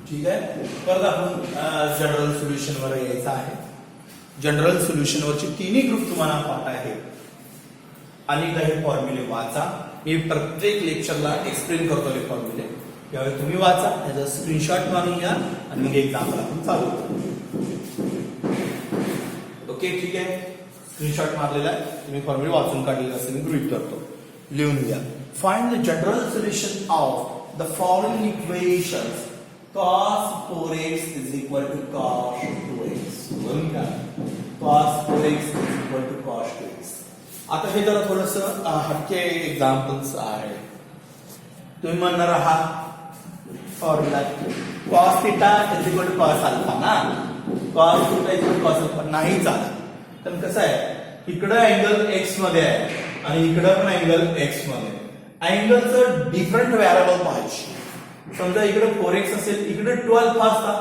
ठीक आहे. परत आपण जनरल सोल्युशन वर यायचं आहे. जनरल सोल्युशन वरची तिन्ही ग्रुप तुम्हाला पाठ आहे. आणि काही फॉर्म्युले वाचा. मी प्रत्येक लेक्चरला एक्सप्लेन करतो हे फॉर्म्युले. त्यावेळी तुम्ही वाचा, याचा स्क्रीनशॉट मारून घ्या आणि मग एक्झाम्पल आपण चालू करू. ओके, ठीक आहे. स्क्रीनशॉट मारलेला आहे, तुम्ही फॉर्म्युले वाचून काढलेला असं मी गृहीत करतो. लिहून घ्या. Find the general solution of the following equations. cos 4x is equal to cos 2x. लिहून घ्या. cos 4x is equal to cos 2x. आता हे जरा थोडस हटके एक्झाम्पल्स आहे. तुम्ही म्हणणार आहात formula cos theta is equal to cos alpha ना. cos theta is equal to cos alpha नाही चालत. तर कसं आहे, इकडं अँगल x मध्ये आहे आणि इकडं पण अँगल x मध्ये आहे. अँगलचं डिफरंट व्हेरिएबल पाहिजे. समजा इकडे 4x असेल, इकडे 12 असता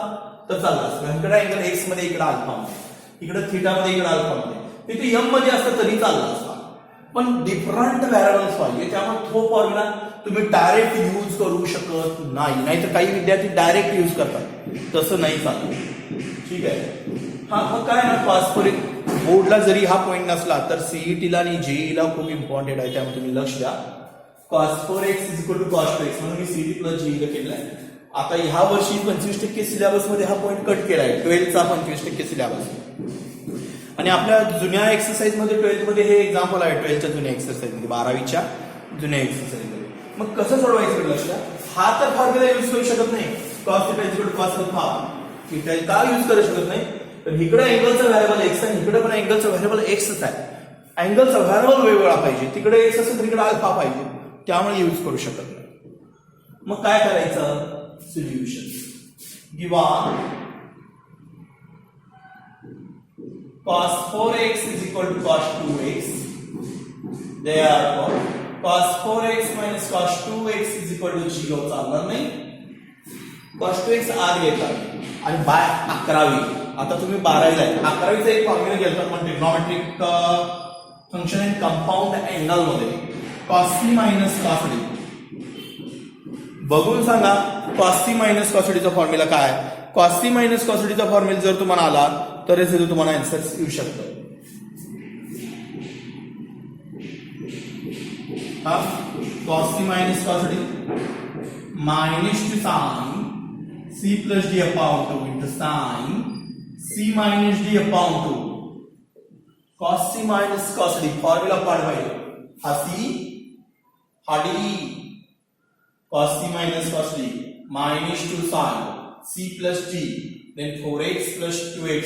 तर चाललं असतं. इकडे अँगल x मध्ये, इकडे अल्फा मध्ये, इकडे थीटा मध्ये, इकडे अल्फा मध्ये, तिथे m मध्ये असतं तरी चाललं असतं. पण डिफरंट व्हेरिएबल्स पाहिजे. त्यामुळे तो फॉर्म्युला तुम्ही डायरेक्ट यूज करू शकत नाही. नाहीतर काही विद्यार्थी डायरेक्ट यूज करतात, तसं नाही चालत. ठीक आहे. हा मग काय ना, पारस्परिक बोर्डला जरी हा पॉईंट नसला तर सीईटीला आणि जेईला खूप इम्पॉर्टंट आहे. त्यामुळे तुम्ही लक्ष द्या. cos 4x is equal to cos 2x म्हणून मी सीईटी प्लस जेईला केलेला आहे. आता ह्या वर्षी 25% सिलेबस मध्ये हा पॉईंट कट केला आहे. 12 चा 25% सिलेबस. आणि आपल्या जुन्या एक्सरसाइज मध्ये 12th मध्ये हे एक्झाम्पल आहे. 12च्या जुन्या एक्सरसाइज मध्ये, 12वीच्या जुन्या एक्सरसाइज मध्ये. मग कसं सोडवायचं लक्ष द्या. हा तर फॉर्म्युला यूज करू शकत नाही. cos theta is equal to cos alpha. ठीक आहे, का यूज करू शकत नाही, तर इकडे अँगलचा व्हेरिएबल x आहे, इकडे पण अँगलचा व्हेरिएबल x आहे. अँगलचा व्हेरिएबल वेगवेगळा पाहिजे. तिकडे x असेल तर इकडे अल्फा पाहिजे, त्यामुळे यूज करू शकत नाही. मग काय करायचं, solution. Given cos 4x is equal to cos 2x. Therefore cos 4x minus cos 2x is equal to 0. चालणार नाही. cos 2x आत घेतात आणि बाय 11वी. आता तुम्ही 12वीला आहे. 11वीचा एक फॉर्म्युला घेतात पण trigonometric function and compound angle मध्ये cos c minus cos d. बघून सांगा cos c minus cos d चा फॉर्म्युला काय. cos c minus cos d चा फॉर्म्युला जर तुम्हाला आला तरच इथे तुम्हाला आन्सर येऊ शकतो. हा cos c minus cos d minus to sin c plus d upon 2 into sin c minus d upon 2. cos c minus cos d formula पाडवायला. हा c, हा d. cos c minus cos d minus 2 sin c plus d, then 4x plus 2x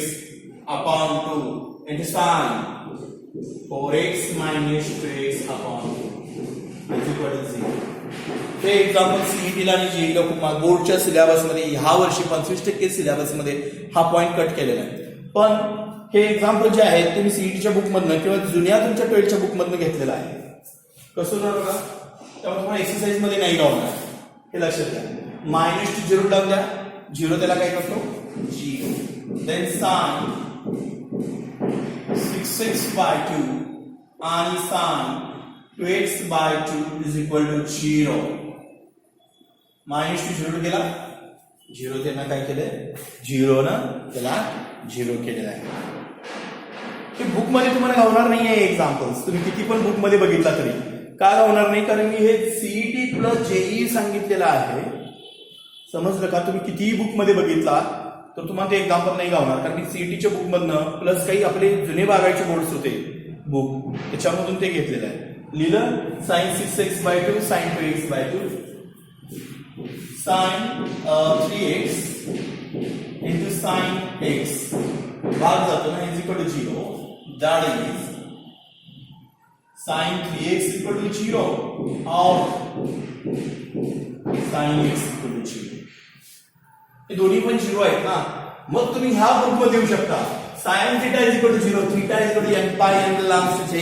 upon 2 into sin 4x minus 2x upon 2 is equal to 0. हे example सीईटीला आणि जेईला खूप बोर्डच्या syllabus मध्ये ह्या वर्षी 25% सिलेबस मध्ये हा पॉईंट कट केलेला आहे. पण हे एक्झाम्पल जे आहेत ते मी सीईटीच्या बुक मधनं किंवा जुन्या तुमच्या 12च्या बुक मधनं घेतलेलं आहे. कसं होणार बघा, त्यामुळे तुम्हाला एक्सरसाइज मध्ये नाही लावणार, हे लक्षात घ्या. मायनस टू 0 लावून द्या. 0 त्याला काय करतो, 0. देन साइन 6x/2 आणि sine 2x/2 is equal to 0. Minus to 0 गेला, 0 त्यांना काय केलंय, 0 न त्याला 0 केलेलं आहे. हे बुक मध्ये तुम्हाला गावणार नाही आहे एक्झाम्पल्स. तुम्ही किती पण बुक मध्ये बघितला तरी का गावणार नाही, कारण मी हे सीईटी प्लस जेई सांगितलेलं आहे. समजलं का. तुम्ही कितीही बुक मध्ये बघितला तर तुम्हाला ते एक्झाम्पल नाही गावणार, कारण मी सीईटीच्या बुक मधनं प्लस काही आपले जुने बागायचे बोर्ड्स होते बुक, त्याच्यामधून ते घेतलेलं आहे. लिहिलं sine 6x/2 sine 2x/2 sine 3x into sin x भाग जातो ना, is equal to 0. That is sin 3x equal to 0 और sin x equal to 0. हे दोन्ही पण 0 आहेत ना. मग तुम्ही ह्या ग्रुप मध्ये येऊ शकता. sin theta is equal to 0, theta is equal to n pi n belongs to j.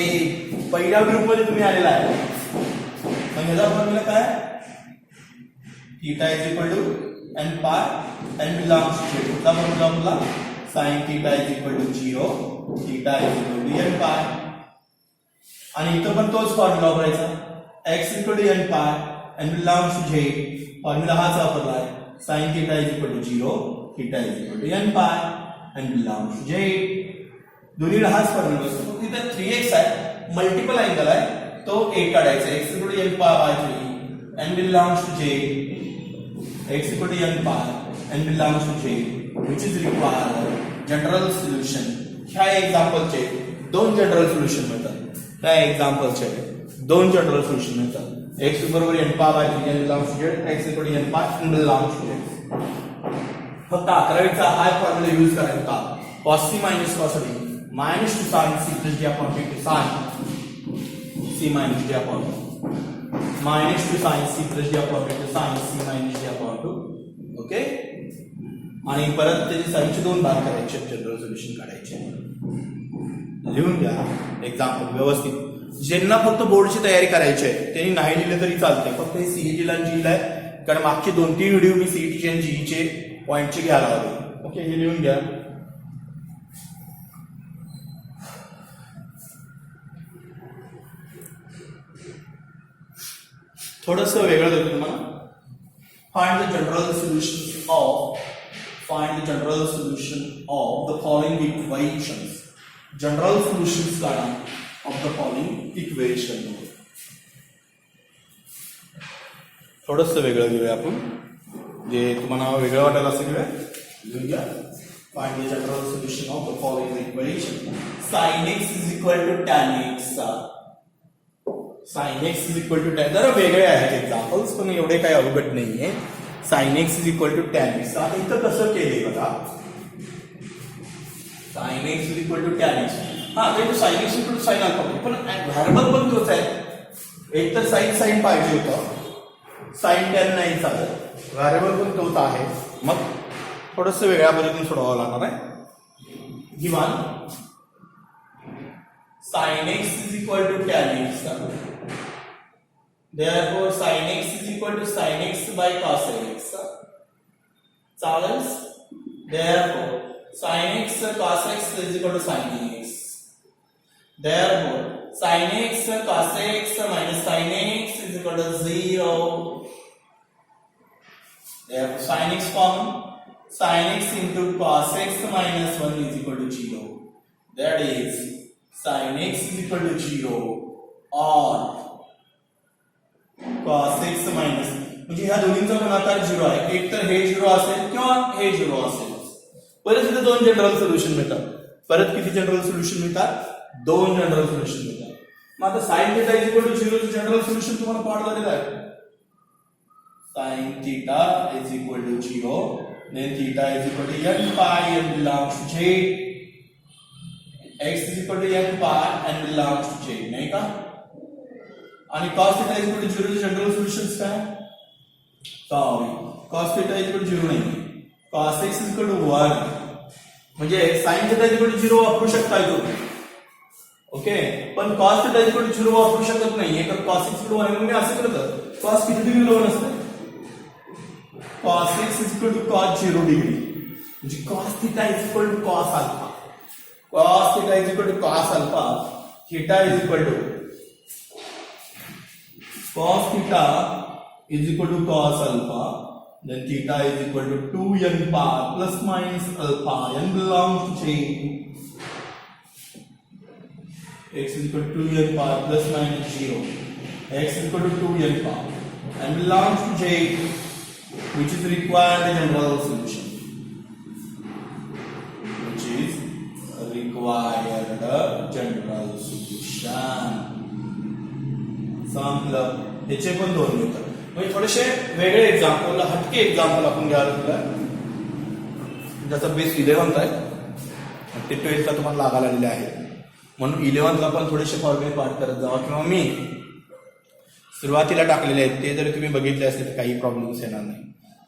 पहिल्या ग्रुप मध्ये तुम्ही आलेला आहे. मग ह्याचा फॉर्म्युला काय, theta is equal to n pi n belongs to j. कुठला formula, sin theta is equal to 0, theta is equal to n pi. आणि इथं पण तोच फॉर्म्युला वापरायचा. x equal to n pi n belongs to j. Formula हाच वापरला आहे. sin theta is equal to 0, theta is equal to n pi and belongs to J. दोन्हीला हाच फॉर्म्युला असतो. फक्त इथे 3x आहे, मल्टिपल अँगल आहे, तो a काढायचा. x equal to n pi by 3 and belongs to J. x equal to n pi and belongs to J, which is required general solution. ह्या एक्झाम्पलचे दोन जनरल सोल्युशन मिळतात. त्या एक्झाम्पलचे दोन जनरल सोल्युशन मिळतात. x बरोबर n pi by 3 and belongs to Z, x equal to n pi and belongs to X. फक्त 11वीचा हाय formula use करायचा. cos c minus cos d minus 2 sin c plus d upon 2 sin c minus d upon 2 minus 2 sin c plus d upon 2 sin c minus d upon 2. Okay. आणि परत त्याचे साईनचे दोन भाग करायचे, general solution काढायचे. लिहून घ्या एक्झाम्पल व्यवस्थित. ज्यांना फक्त बोर्डची तयारी करायची आहे त्यांनी नाही लिहिलं तरी चालते. फक्त हे सीईटीला जीला आहे, कारण मागचे 2-3 व्हिडिओ मी सीईटीचे आणि जीईचे पॉईंटचे घ्यायला हवे. ओके, हे लिहून घ्या. थोडस वेगळं देतो तुम्हाला. Find the general solution of the following equations. General solutions काढा ऑफ द फॉलोइंग इक्वेशन. थोडस वेगळं घेऊया आपण, जे तुम्हाला वेगळं वाटायला असं घेऊया. लिहून घ्या. Find the general solution of the following equation. sin x is equal to tan x. sin x is equal to tan. जरा वेगळे आहेत एक्झाम्पल्स, पण एवढे काही अवघड नाहीये. sin x is equal to tan x. आता इथं कसं केलंय बघा. sin x is equal to tan x. हा, ते sin x is equal to sin alpha, पण व्हॅरिएबल पण तोच आहे. एक तर sin पाहिजे होतं, sin tan नाही चालत. व्हॅरिएबल पण तोच आहे. मग थोडंसं वेगळ्या पद्धतीने सोडवावं लागणार आहे. Given sin x is equal to tan x. Therefore sin x is equal to sin x by cos x. चालेल. Therefore sin x cos x is equal to sin x. Therefore sin x cos x minus sin x is equal to 0. Therefore sin x common. Sin x into cos x minus 1 is equal to 0. That is sin x is equal to 0 or cos x minus, म्हणजे ह्या दोन्हींचा गुणाकार 0 आहे. एक तर हे 0 असेल किंवा हे 0 असेल. परत इथे दोन जनरल सोल्युशन मिळतात. परत किती जनरल सोल्युशन मिळतात? दोन जनरल सोल्युशन मिळतात. मग आता sin θ is equal to 0 चे जनरल सोल्युशन तुम्हाला पाठ झालेलं आहे. sin θ is equal to 0, then θ is equal to n pi and belongs to J. x is equal to n pi and belongs to J, नाही का? आणि cos θ is equal to 0 चे general solutions काय? Sorry, cos θ is equal to 0 नाही, cos x is equal to 1. म्हणजे sin θ is equal to 0 वापरू शकता तुम्ही. ओके, पण cos θ is equal to 0 वापरू शकत नाहीये, तर cos x equal to 1 म्हणून मी असं करतो. cos किती डिग्री 1 असते? cos x is equal to cos 0 degree. म्हणजे cos θ is equal to cos alpha. cos θ is equal to cos alpha. θ is equal to cos theta is equal to cos alpha, then theta is equal to 2n pi plus minus alpha, n belongs to J. X is equal to 2n pi plus minus 0. X is equal to 2n pi and belongs to J, which is required general solution. Which is required general solution. संपलं. ह्याचे पण दोन मिळतात. म्हणजे थोडेसे वेगळे example, हटके example आपण घ्यायला तुला. ज्याचा बेस 11th आहे, ते 12th ला तुम्हाला लागायला आलेले आहे, म्हणून 11th ला पण थोडेसे फॉर्म्युले पाठ करत जावा, किंवा मी सुरुवातीला टाकलेले आहेत ते जरी तुम्ही बघितले असते तर काही प्रॉब्लेम्स येणार नाही.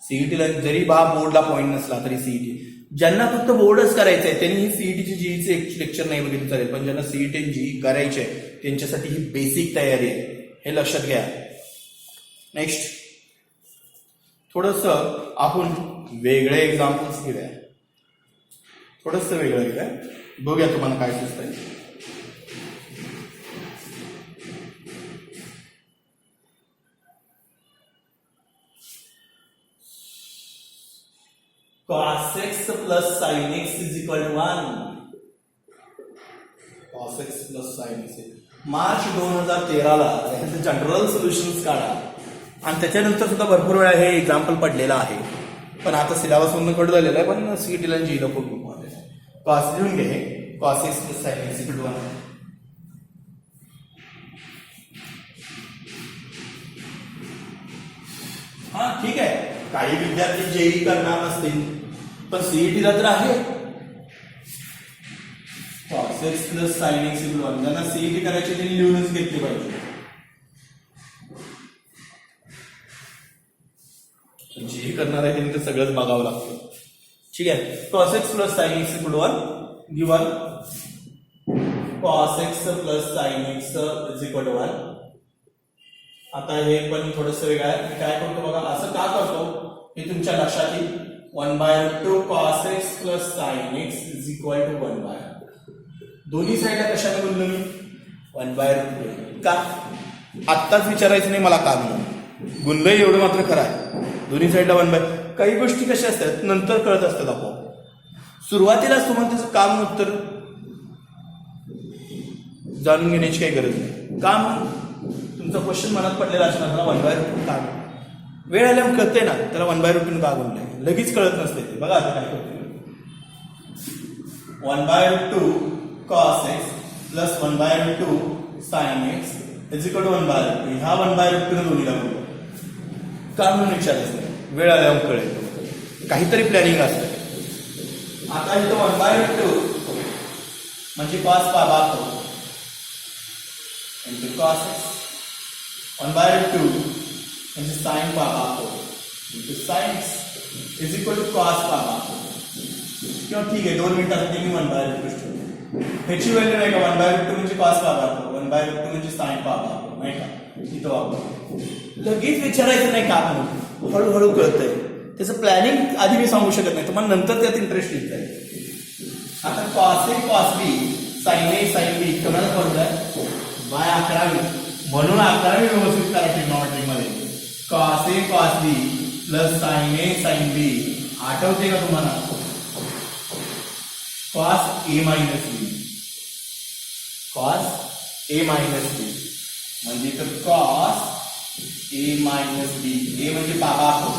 सीईटीला जरी बोर्डला पॉईंट नसला तरी सीईटी, ज्यांना फक्त बोर्डच करायचं आहे त्यांनी सीईटीची जीईचे लेक्चर नाही बघितलं चालेल, पण ज्यांना सीईटी जीई करायचे त्यांच्यासाठी ही बेसिक तयारी आहे, हे लक्षात घ्या. नेक्स्ट थोडस आपण वेगळे एक्झाम्पल्स घेऊया. थोडस वेगळं घेऊया, बघूया तुम्हाला काय सुचतंय. cos x plus sin x is equal to 1. cos x plus sin x. March 2013 ला ह्याचे जनरल सोल्युशन्स काढा आणि त्याच्यानंतर सुद्धा भरपूर वेळा हे एक्झाम्पल पडलेलं आहे, पण आता सिलेबस मधून कट झालेला आहे, पण सीईटीला जीला खूप इम्पॉर्टंट आहे. कॉस लिहून घे, cos x plus sin x equal to 1. हा ठीक आहे, काही विद्यार्थी जेई करणार नसतील पण सीईटीला तर आहे. cos x plus sin x equal to 1. ज्यांना सीईटी करायची त्यांनी लिहूनच घेतली पाहिजे. जे करणार आहे त्यांनी तर सगळंच बघावं लागतं. ठीक आहे, cos x plus sin x equal to 1 given cos x plus sin x is equal to 1. आता हे पण थोडंसं वेगळं आहे. मी काय करतो बघा, असं का करतो हे तुमच्या लक्षात येईल. 1/2 cos x plus sin x is equal to 1/2. दोन्ही साईडला कशाने बोललो मी? 1/2. का? आत्ताच विचारायचं नाही मला का म्हणून, गुणलंय एवढं मात्र खरं आहे. दोन्ही साईडला 1/2. काही गोष्टी कशा असतात नंतर कळत असतात आपोआप. सुरुवातीलाच तुम्हाला त्याचं काम उत्तर जाणून घेण्याची काही गरज नाही. का म्हणून तुमचा क्वेश्चन मनात पडलेला असणार ना, 1/2 का? वेळ आल्यावर कळते ना त्याला 1/2 का गुणलंय, लगेच कळत नसते ते. बघा आता काय करते, 1/2 cos x plus 1/2 sin x is equal to 1/2. ह्या 1/2 दोन्हीला बोलतो. का म्हणून विचारायचं नाही, वेळ आल्यावर कळेल, काहीतरी प्लॅनिंग असतं. आता इथं 1/2 म्हणजे cos पाहतो into cos x, 1/2 म्हणजे sin पाहतो into sin x is equal to cos पाहतो. किंवा ठीक आहे 2 मिनिटासाठी मी 1/2 ह्याची व्हॅल्यू नाही का, 1/2 म्हणजे cos पाहतो, 1/2 म्हणजे sin पाहतो, नाही का? इथं वापरतो. लगेच विचारायचं नाही का म्हणून, हळूहळू कळतंय. त्याचं प्लॅनिंग आधी मी सांगू शकत नाही, तुम्हाला नंतर त्यात इंटरेस्ट येत जाईल. आता cos a cos b sin a sin b कोणाला पडलाय? बाय 11वी, म्हणून 11वी व्यवस्थित करा ट्रिग्नोमेट्री मध्ये. cos a cos b plus sin a sin b आठवते का तुम्हाला? cos a minus b, cos a minus b म्हणजे तर cos a minus b. a म्हणजे पाबातो,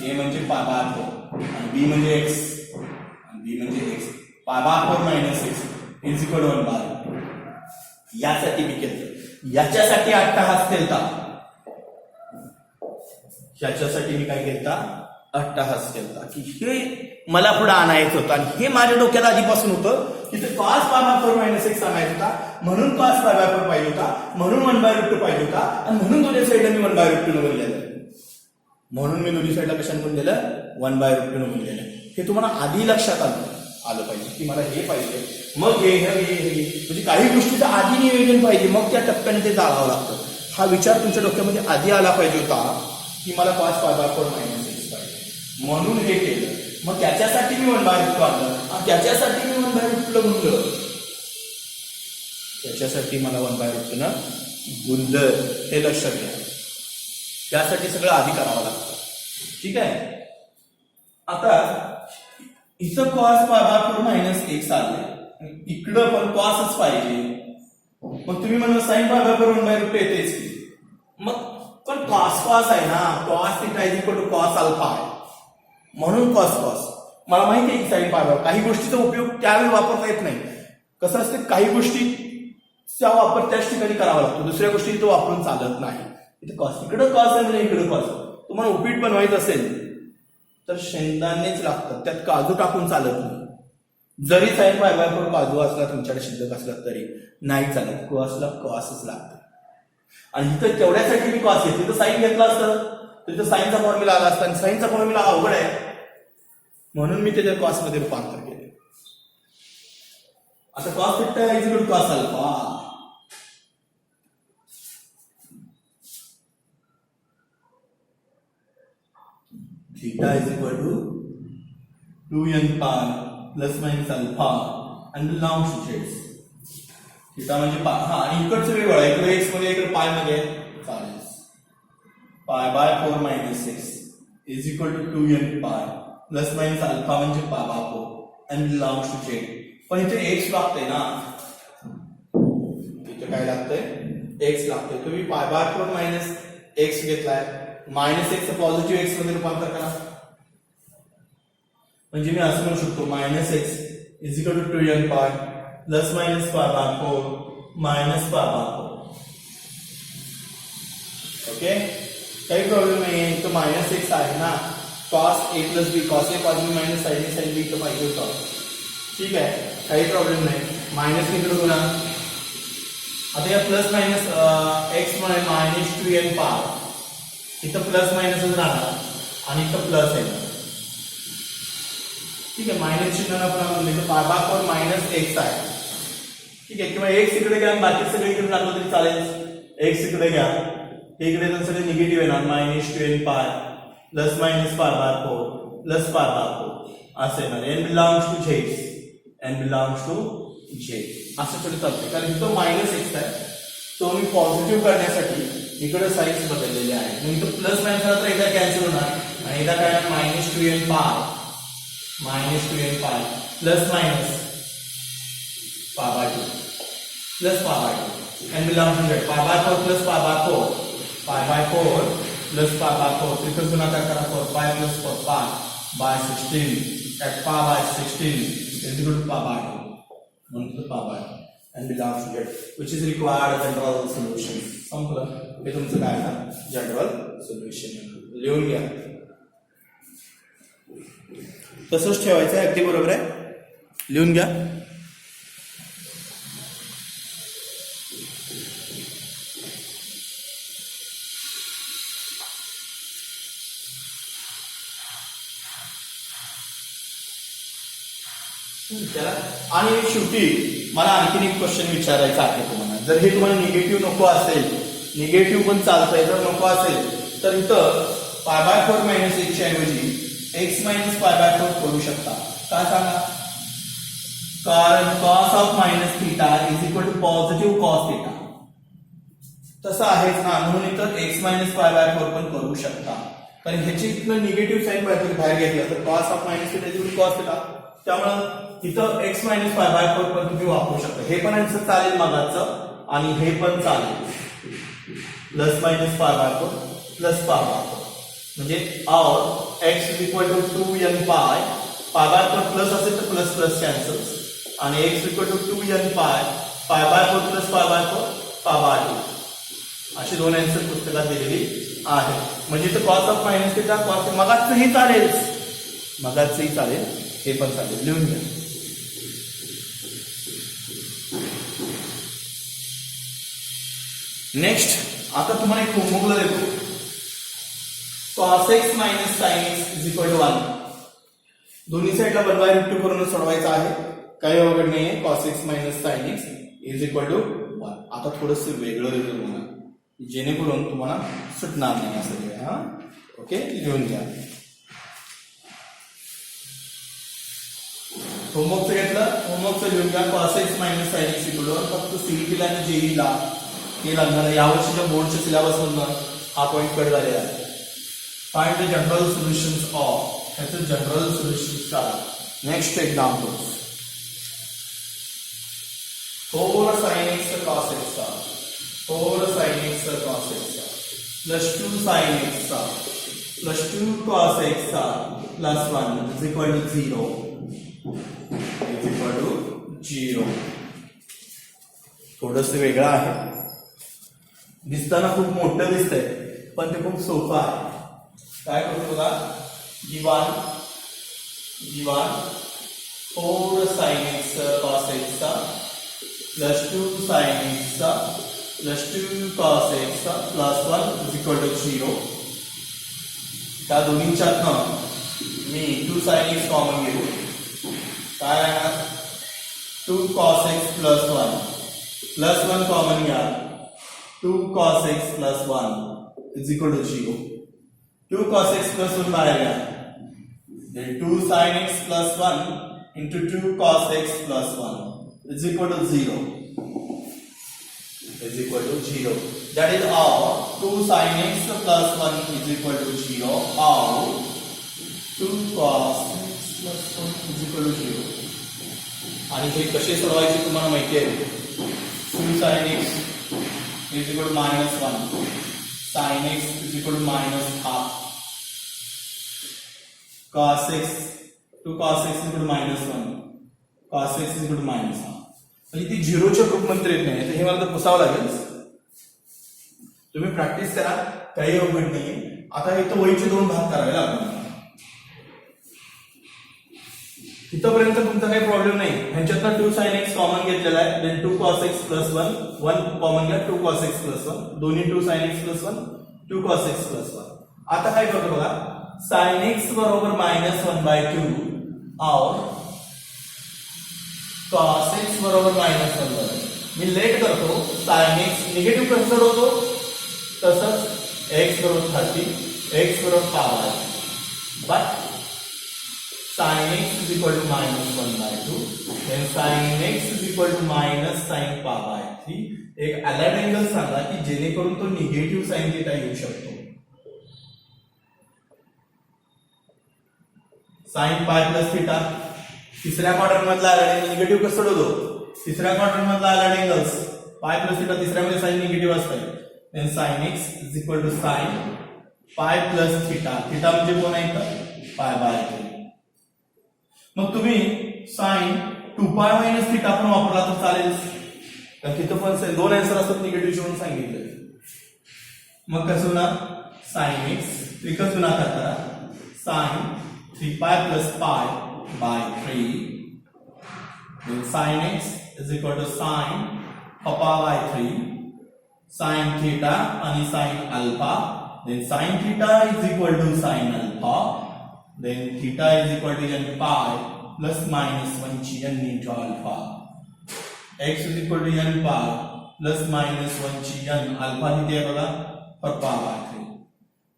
a म्हणजे पाबातो आणि b म्हणजे x, आणि b म्हणजे x. पाबातो minus x is equal to 1/2. यासाठी मी केलं, याच्यासाठी अट्टहास केलता, याच्यासाठी मी काय केलता? अट्टहास केलता की हे मला पुढे आणायचं होतं आणि हे माझ्या डोक्यात आधीपासून होतं की ते cos पाबातो मायनस x आणायचं होता, म्हणून cos पाबातो पाहिजे होता, म्हणून 1/2 पाहिजे होता, आणि म्हणून दोन्ही साईडला मी 1/2 बनलेलं. म्हणून मी दोन्ही साईडला कशाने बनलेलं? 1/2 बनलेलं. हे तुम्हाला आधी लक्षात आलं पाहिजे की मला हे पाहिजे, मग हे म्हणजे काही गोष्टीचं आधी नियोजन पाहिजे, मग त्या टप्प्याने ते जाळावं लागतं. हा विचार तुमच्या डोक्यामध्ये आधी आला पाहिजे होता की मला cos पाबातो मायनस x पाहिजे, म्हणून हे केलं. मग त्याच्यासाठी मी 1/2 आणलं आणि त्याच्यासाठी मी 1/2 गुणलं, त्याच्यासाठी मला 1/2 गुणलं, हे लक्षात घ्या. त्यासाठी सगळं आधी करावं लागतं. ठीक आहे, आता इथं cos पाबातो मायनस x आले, इकडं पण cosच पाहिजे. मग तुम्ही म्हणलं sin पाबातो 1/2 येतेच की, मग पण cos आहे ना, cos θ is equal to cos alpha आहे, म्हणून cos. मला माहिती आहे की sin पाबातो काही गोष्टीचा उपयोग त्यावेळी वापरता येत नाही. कसं असते, काही गोष्टीचा वापर त्याच ठिकाणी करावा लागतो, दुसऱ्या गोष्टी इथं वापरून चालत नाही. इथे cos, इकडं cos आहे म्हणजे इकडं cos. तुम्हाला उपीट बनवायचं असेल तर शेंगदाणेच लागतात, त्यात काजू टाकून चालत नाही. जरी sin पाबातो काजू असला तुमच्याकडे शिल्लक असला तरी नाही चालत, cosला cosच लागतं. आणि इथं तेवढ्यासाठी मी cos घेतली, तर sin घेतला असतं तर साईनचा फॉर्म्युला आला असता, आणि साईनचा फॉर्म्युला अवघड आहे, म्हणून मी त्याच्या cos मध्ये रूपांतर केले. आता cos θ is equal to cos alpha. theta is equal to 2n pi plus minus alpha and the long shades. theta म्हणजे हा, आणि इकडचं वेगळं आहे, इकडे x मध्ये इकडे पाय मध्ये चालेल. pi by 4 minus 6 is equal to 2n pi plus minus alpha म्हणजे पाबा 4 and belongs to z. पण इथे x लागतंय ना, इथे काय लागतंय x लागतंय. तुम्ही पाय बार 4 मायनस x घेतलाय, मायनस x चं पॉझिटिव्ह x मध्ये रूपांतर करा. म्हणजे मी असं म्हणू शकतो minus x is equal to 2n pi plus minus pi bar 4 minus pi bar 4. Okay, काही प्रॉब्लेम नाही. तो मायनस x आहे ना, cos a plus b, cos a cos b minus sin a sin b इथं पाहिजे होतं. ठीक आहे, काही प्रॉब्लेम नाही. मायनस इकडे गुणा. आता या प्लस मायनस x मुळे मायनस 2n पाय, इथं प्लस मायनसच राहणार आणि इथं प्लस आहे. ठीक आहे, मायनस चिन्ह आपण म्हणले तर पाय बार 4 मायनस x आहे. ठीक आहे, किंवा x इकडे घ्या, बाकी सगळे इकडे टाकलं तरी चालेल. x इकडे घ्या, हे इकडे तर सगळे निगेटिव्ह येणार. Minus 2n pi plus minus pi bar 4 plus पाय बार 4 असे येणार. n belongs to z, n belongs to z असं थोडी चालते. कारण इथं मायनस x आहे, तो मी पॉझिटिव्ह करण्यासाठी इकडे साईन्स बदललेले आहे. मग इथं प्लस मायनस तर एकदा कॅन्सल होणार आणि एकदा काय minus 2n pi plus minus pi by 2 plus pi by 2 and belongs to z. Pi by 4 plus pi by 4, pi by 4 plus pi by 4, तिथं गुणाकार करा. 4 पाय plus 4 pi by 16 at pi by 16 is equal to pi by 2 म्हणून pi by and belongs to z, which is required general solution. संपलं. हे तुमचं काय आहे जनरल सोल्युशन. लिहून घ्या. तसंच ठेवायचं आहे, अगदी बरोबर आहे. लिहून घ्या. आणि शेवटी मला आणखीन एक क्वेश्चन विचारायचा आहे तुम्हाला. जर हे तुम्हाला निगेटिव्ह नको असेल, निगेटिव्ह पण चालतंय, जर नको असेल तर इथं पाय बाय 4 मायनस 1 च्या ऐवजी x मायनस पाय बाय 4 करू शकता. काय सांगा? कारण cos of minus theta is equal to positive cos theta. तसं आहेच ना, म्हणून इथं x मायनस पाय बाय 4 पण करू शकता. कारण ह्याची इथलं निगेटिव्ह साईन बाहेर घेतलं तर cos of minus theta is equal to cos theta. त्यामुळे इथं x मायनस पाय बाय 4 पण तुम्ही वापरू शकता. हे पण आन्सर चालेल मागाचं आणि हे पण चालेल. Plus minus pi by 4 plus pi by 4 म्हणजे x is equal to 2n pi bye 4 plus असेल तर प्लस प्लस कॅन्सल आणि x equal to 2n pi bye 4 plus pi by 4 pi by 2 अशी दोन आन्सर पुस्तकात दिलेली आहे. म्हणजे इथं cos of minus theta cos मगाचंही चालेल, मगाचंही चालेल, हे पण चालेल. लिहून घ्या. नेक्स्ट आता तुम्हाला एक होमवर्कला देतो. cos x minus sin x is equal to 1. दोन्ही साईडला बनवाय रूट करून सोडवायचं आहे. काही अवघड नाहीये. cos x minus sin x is equal to 1. आता थोडंसं वेगळं लिहिलं तुम्हाला, जेणेकरून तुम्हाला सुटणार नाही असं. हा ओके, लिहून घ्या. होमवर्कचं घेतलं, होमवर्कचं लिहून घ्या. cos x minus sin x equal to 1. फक्त सीईटीला आणि जेईला हे लागणार. यावर्षीच्या बोर्डच्या सिलेबस मधून हा पॉईंट कट झालेला आहे. Find the general solutions of. ह्याचं जनरल सोल्युशन्स काढा. Next example. 4 sin x cos x चा 4 sin x cos x चा प्लस 2 sin x चा प्लस 2 cos x चा plus 1 is equal to 0 is equal to 0. थोडंसं वेगळं आहे, दिसताना खूप मोठं दिसतंय पण ते खूप सोपं आहे. काय करतो बघा. g1 4 sin x cos x चा प्लस 2 sin x चा प्लस 2 cos x चा प्लस 1 इज इक्वल टू 0. त्या दोन्हीच्यातनं मी 2 sin x कॉमन घेऊ. काय आहे 2 cos x plus 1 plus 1 common घ्या. 2 cos x plus 1 is equal to 0. 2 cos x plus 1 बाहर गया. Then 2 sin x plus 1 into 2 cos x plus 1 is equal to 0. Is equal to 0. That is how 2 sin x plus 1 is equal to 0. How 2 cos plus 1 is equal to 0. आणि हे कसे सोडवायचे तुम्हाला माहिती आहे. 2 sin x is equal to -1, sin x is equal to -half, cos x 2 cos x is equal to -1, cos x is equal to -half. म्हणजे ती झिरोच्या ग्रुपमध्ये येत नाही, तर हे मला तर पुसावं लागेल. तुम्ही प्रॅक्टिस करा, काही अवघड नाही. आता इथं वहीचे 2 भाग करावे लागणार. इथपर्यंत तुमचा काही प्रॉब्लेम नाही. ह्यांच्यातनं 2 sin x कॉमन घेतलेला आहे, then 2 cos x plus 1 common घ्या, 2 cos x plus 1, दोन्ही 2 sin x plus 1, 2 cos x plus 1. आता काय करतो बघा, sin x बरोबर -1/2 और cos x बरोबर -1/2. मी लेट करतो. sin x निगेटिव्ह कन्सिडर होतो, तसंच x बरोबर 30, x बरोबर power, but sin x is equal to -1/2, then sin x is equal to -sin π/3. एक अलाइड अँगल सांगा की जेणेकरून तो निगेटिव्ह sin थिटा येऊ शकतो. sin π plus θ तिसऱ्या क्वाड्रंट मधला अलाइड अँगल निगेटिव्ह कसं होतो. तिसऱ्या क्वाड्रंट मधला अलाइड अँगल्स π plus θ तिसऱ्यामध्ये sin निगेटिव्ह असतात. then sin x is equal to sin π plus θ. θ म्हणजे कोण आहे तर π/3. मग तुम्ही sin 2π - θ पण वापरला तर चालेल, कारण तिथं पण 2 आन्सर असतात निगेटिव्ह म्हणून सांगितलं. मग कसं होणार, sin x एकच गुणाकार करा, sin 3π plus π/3, then sin x is equal to sin π/3, sin θ आणि sin alpha, then sin θ is equal to sin alpha, then theta is equal to n pi plus minus 1 ची n into alpha. x is equal to n pi plus minus 1 ची n alpha किती आहे बघा, for π/3,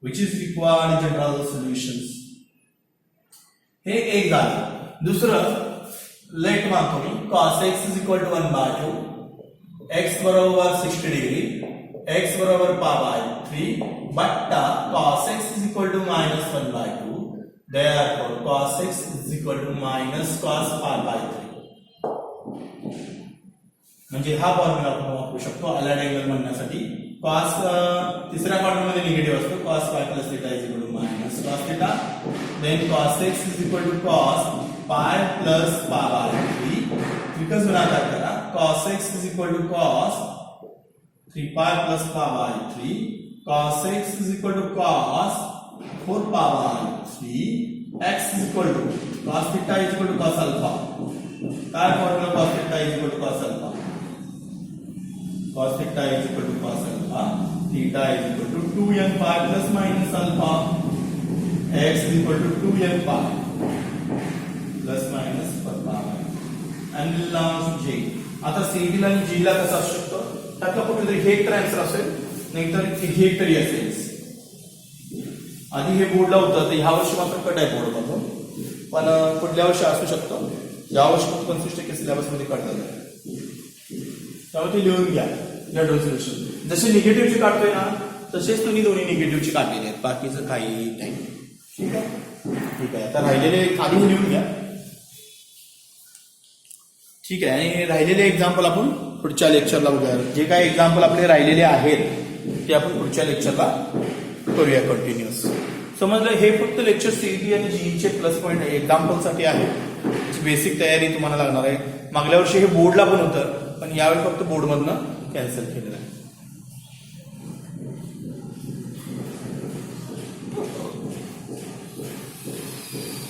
which is required general solutions. हे एक झालं. दुसरं late मागतो मी, cos x is equal to 1/2, x बरोबर 60 डिग्री, x बरोबर π/3, but cos x is equal to -1/2. Therefore, cos x is equal to minus cos π/3. म्हणजे हा फॉर्म्युला आपण वापरू शकतो अलाइड अँगल म्हणण्यासाठी. cos तिसऱ्या क्वाड्रंट मध्ये निगेटिव्ह असतो, cos π plus θ is equal to minus cos θ, then cos x is equal to cos π plus π/3. विकस गुणाकार करा, cos x is equal to cos 3π plus π/3, cos x is equal to cos 4π/3, x is equal to cos θ is equal to cos alpha. काय formula cos θ is equal to cos alpha? cos θ is equal to cos alpha, theta is equal to 2n pi plus minus alpha, x is equal to 2n pi plus minus alpha. and now j. आता CT ला आणि G ला कसं असू शकतो, त्यातला कुठेतरी हे एक तर आन्सर असेल, नाहीतर हे एक तरी असेल. आधी हे बोर्डला होतं, तर ह्या वर्षी मात्र कट आहे बोर्ड मधून, पण पुढल्या वर्षी असू शकतो. या वर्षी 25% सिलेबस मध्ये कट झालं, त्यामुळे ते लिहून घ्या जनरल सोल्युशन. जसे निगेटिव्हची काढतोय ना, तसेच तुम्ही दोन्ही निगेटिव्हची काढलेली आहेत, बाकीचं काही नाही. ठीक आहे, ठीक आहे. आता राहिलेले आधी लिहून घ्या. ठीक आहे, आणि राहिलेले एक्झाम्पल आपण पुढच्या लेक्चरला बघूया. जे काही एक्झाम्पल आपले राहिलेले आहेत ते आपण पुढच्या लेक्चरला करूया कंटिन्युअस. समजलं, हे फक्त लेक्चर सीईटी आणि जीईचे प्लस पॉईंट एक्झाम्पल साठी आहे. बेसिक तयारी तुम्हाला लागणार आहे. मागल्या वर्षी हे बोर्डला पण होतं, पण यावेळी फक्त बोर्डमधनं कॅन्सल केलेलं आहे.